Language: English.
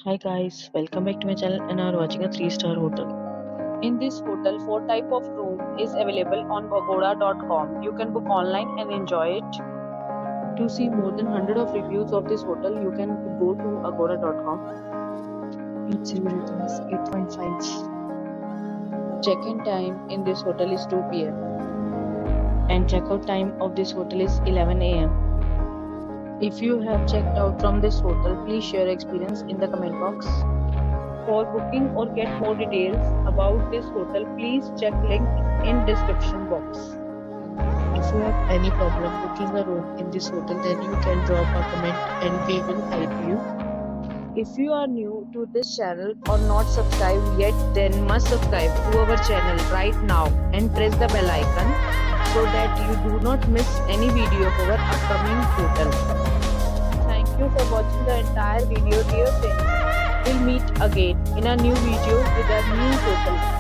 Hi guys, welcome back to my channel and are watching a 3-star hotel. In this hotel, 4 type of room is available on agoda.com. You can book online and enjoy it. To see more than 100 of reviews of this hotel, you can go to agoda.com. Its review rating is 8.5. Check-in time in this hotel is 2 p.m. and check-out time of this hotel is 11 a.m. If you have checked out from this hotel, please share experience in the comment box. For booking or get more details about this hotel, please check link in description box. If you have any problem booking a room in this hotel, then you can drop a comment and we will help you. If you are new to this channel or not subscribed yet, then must subscribe to our channel right now and press the bell icon so that you do not miss any video of our upcoming hotel. Thank you for watching the entire video, dear friends. We'll meet again in a new video with a new hotel.